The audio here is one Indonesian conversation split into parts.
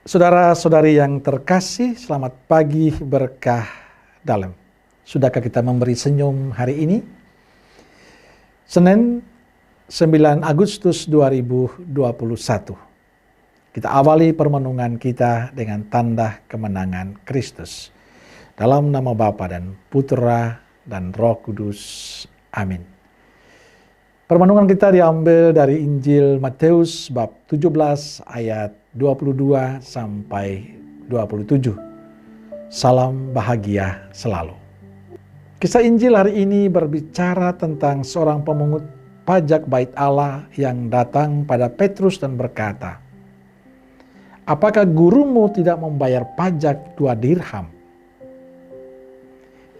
Saudara-saudari yang terkasih, selamat pagi berkah dalam. Sudahkah kita memberi senyum hari ini? Senin 9 Agustus 2021. Kita awali permenungan kita dengan tanda kemenangan Kristus. Dalam nama Bapa dan Putra dan Roh Kudus. Amin. Permenungan kita diambil dari Injil Matius bab 17 ayat 22 sampai 27. Salam bahagia selalu. Kisah Injil hari ini berbicara tentang seorang pemungut pajak bait Allah yang datang pada Petrus dan berkata, "Apakah gurumu tidak membayar pajak 2 dirham?"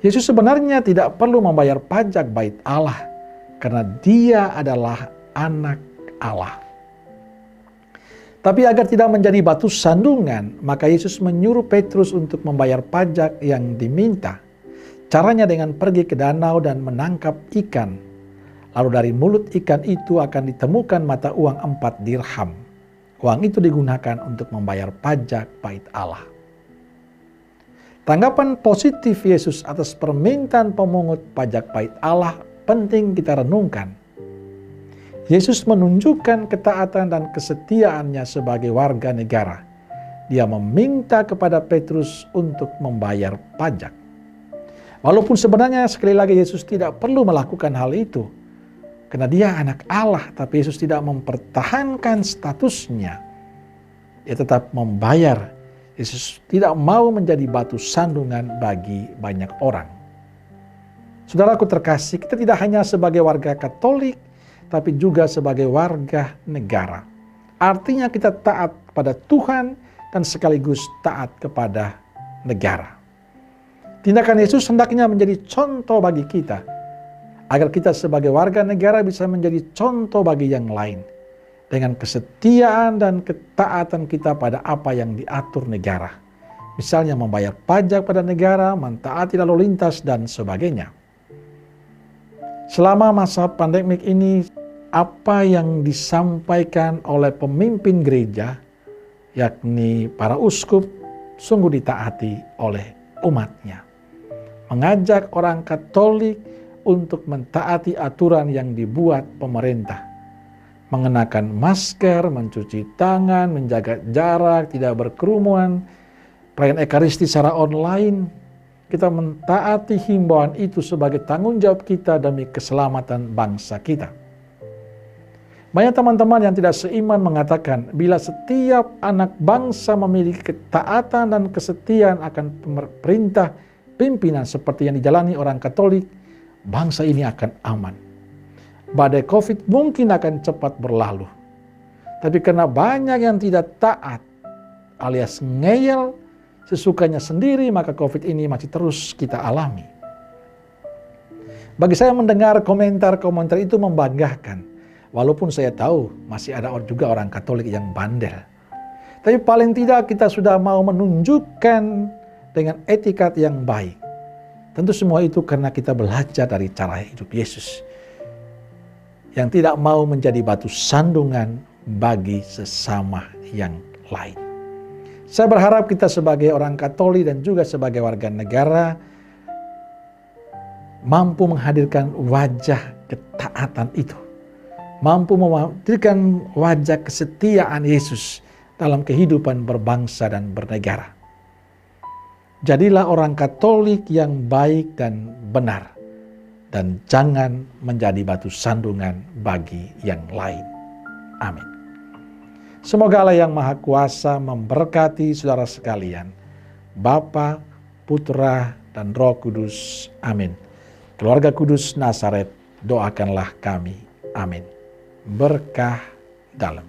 Yesus sebenarnya tidak perlu membayar pajak bait Allah karena dia adalah anak Allah. Tapi agar tidak menjadi batu sandungan, maka Yesus menyuruh Petrus untuk membayar pajak yang diminta. Caranya dengan pergi ke danau dan menangkap ikan. Lalu dari mulut ikan itu akan ditemukan mata uang 4 dirham. Uang itu digunakan untuk membayar pajak bait Allah. Tanggapan positif Yesus atas permintaan pemungut pajak bait Allah penting kita renungkan. Yesus menunjukkan ketaatan dan kesetiaannya sebagai warga negara. Dia meminta kepada Petrus untuk membayar pajak. Walaupun sebenarnya sekali lagi Yesus tidak perlu melakukan hal itu. Karena dia anak Allah, tapi Yesus tidak mempertahankan statusnya. Dia tetap membayar. Yesus tidak mau menjadi batu sandungan bagi banyak orang. Saudaraku terkasih, kita tidak hanya sebagai warga Katolik, tapi juga sebagai warga negara. Artinya kita taat kepada Tuhan dan sekaligus taat kepada negara. Tindakan Yesus hendaknya menjadi contoh bagi kita, agar kita sebagai warga negara bisa menjadi contoh bagi yang lain, dengan kesetiaan dan ketaatan kita pada apa yang diatur negara. Misalnya membayar pajak pada negara, mentaati lalu lintas, dan sebagainya. Selama masa pandemik ini, apa yang disampaikan oleh pemimpin gereja, yakni para uskup, sungguh ditaati oleh umatnya. Mengajak orang Katolik untuk mentaati aturan yang dibuat pemerintah. Mengenakan masker, mencuci tangan, menjaga jarak, tidak berkerumun, perayaan Ekaristi secara online. Kita mentaati himbauan itu sebagai tanggung jawab kita demi keselamatan bangsa kita. Banyak teman-teman yang tidak seiman mengatakan, bila setiap anak bangsa memiliki ketaatan dan kesetiaan akan perintah pimpinan seperti yang dijalani orang Katolik, bangsa ini akan aman. Badai COVID mungkin akan cepat berlalu. Tapi karena banyak yang tidak taat alias ngeyel, sesukanya sendiri, maka COVID ini masih terus kita alami. Bagi saya mendengar komentar-komentar itu membanggakan. Walaupun saya tahu masih ada juga orang Katolik yang bandel. Tapi paling tidak kita sudah mau menunjukkan dengan etikat yang baik. Tentu semua itu karena kita belajar dari cara hidup Yesus. Yang tidak mau menjadi batu sandungan bagi sesama yang lain. Saya berharap kita sebagai orang Katolik dan juga sebagai warga negara mampu menghadirkan wajah ketaatan itu. Mampu menghadirkan wajah kesetiaan Yesus dalam kehidupan berbangsa dan bernegara. Jadilah orang Katolik yang baik dan benar. Dan jangan menjadi batu sandungan bagi yang lain. Amin. Semoga Allah yang Maha Kuasa memberkati saudara sekalian, Bapa, Putra, dan Roh Kudus. Amin. Keluarga Kudus Nazaret, doakanlah kami. Amin. Berkah dalam.